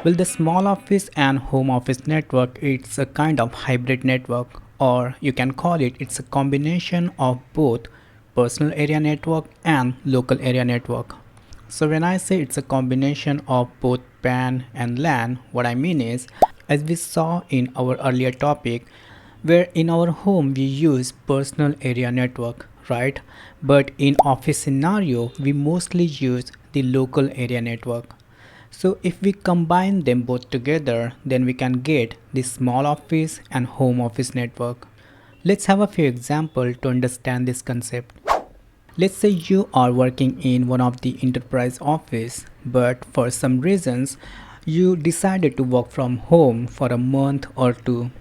Well, the small office and home office network, it's a kind of hybrid network, or you can call it's a combination of both personal area network and local area network. So when I say it's a combination of both PAN and LAN, what I mean is, as we saw in our earlier topic, where in our home we use personal area network, right? But in office scenario, we mostly use the local area network. So if we combine them both together, then we can get the small office and home office network. Let's have a few examples to understand this concept. Let's say you are working in one of the enterprise office, but for some reasons you decided to work from home for a month or two.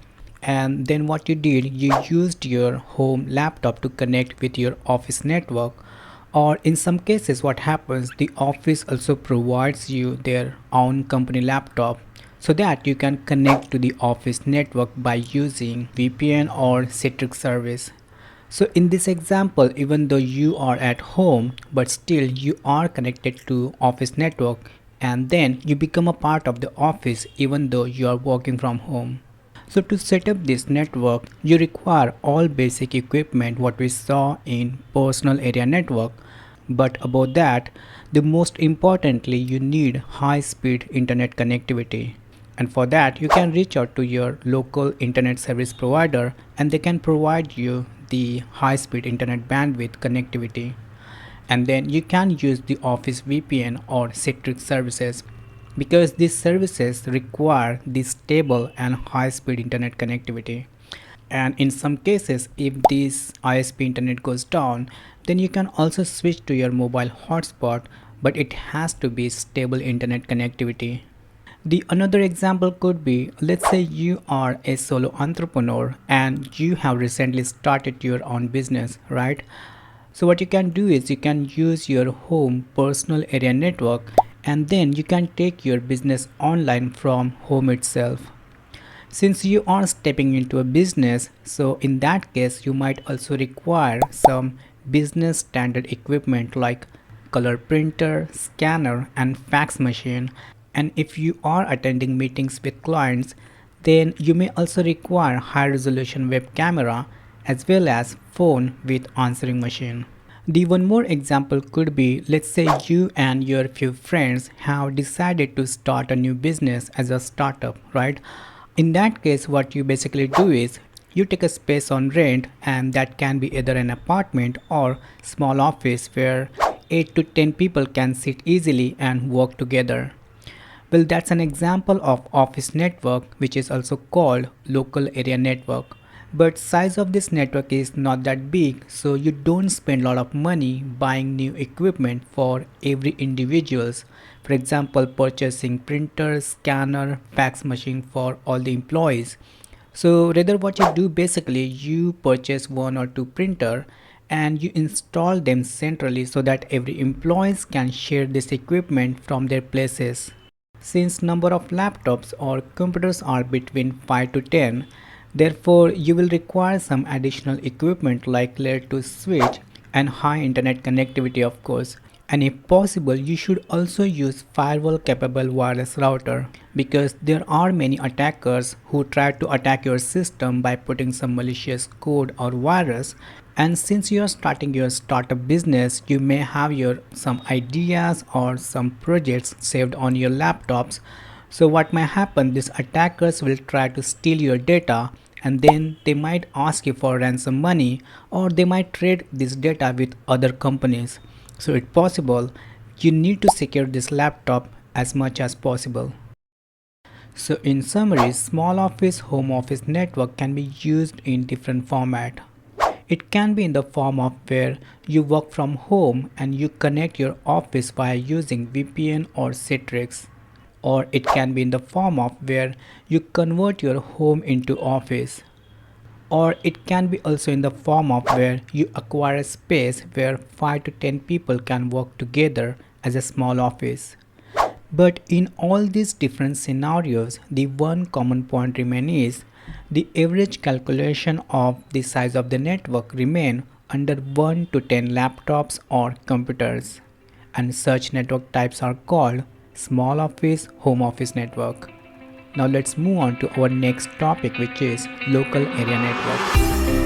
And then what you did, you used your home laptop to connect with your office network, or in some cases what happens, the office also provides you their own company laptop so that you can connect to the office network by using VPN or Citrix service. So in this example, even though you are at home, but still you are connected to office network, and then you become a part of the office even though you are working from home. So to set up this network, you require all basic equipment what we saw in personal area network. But about that, the most importantly, you need high speed internet connectivity. And for that, you can reach out to your local internet service provider and they can provide you the high speed internet bandwidth connectivity. And then you can use the Office VPN or Citrix services because these services require the stable and high speed internet connectivity. And in some cases, if this ISP internet goes down, then you can also switch to your mobile hotspot, but it has to be stable internet connectivity. The another example could be, let's say you are a solo entrepreneur and you have recently started your own business, right? So what you can do is you can use your home personal area network and then you can take your business online from home itself. Since you are stepping into a business, so in that case you might also require some business standard equipment like color printer, scanner and fax machine. And if you are attending meetings with clients, then you may also require high resolution web camera as well as phone with answering machine. The one more example could be, let's say you and your few friends have decided to start a new business as a startup, right? In that case, what you basically do is you take a space on rent, and that can be either an apartment or small office where 8 to 10 people can sit easily and work together. Well, that's an example of office network, which is also called local area network. But size of this network is not that big, so you don't spend a lot of money buying new equipment for every individuals. For example, purchasing printer, scanner, fax machine for all the employees. So rather what you do basically, you purchase one or two printer and you install them centrally so that every employees can share this equipment from their places. Since number of laptops or computers are between 5 to 10, therefore you will require some additional equipment like layer 2 switch and high internet connectivity of course. And if possible, you should also use firewall capable wireless router because there are many attackers who try to attack your system by putting some malicious code or virus. And since you are starting your startup business, you may have your some ideas or some projects saved on your laptops. So what might happen, these attackers will try to steal your data and then they might ask you for ransom money or they might trade this data with other companies. So it's possible you need to secure this laptop as much as possible. So in summary, small office home office network can be used in different format. It can be in the form of where you work from home and you connect your office via using VPN or Citrix. Or it can be in the form of where you convert your home into office. Or it can be also in the form of where you acquire a space where 5 to 10 people can work together as a small office. But in all these different scenarios, the one common point remains is the average calculation of the size of the network remain under 1 to 10 laptops or computers. And such network types are called small office, home office network. Now let's move on to our next topic, which is local area network.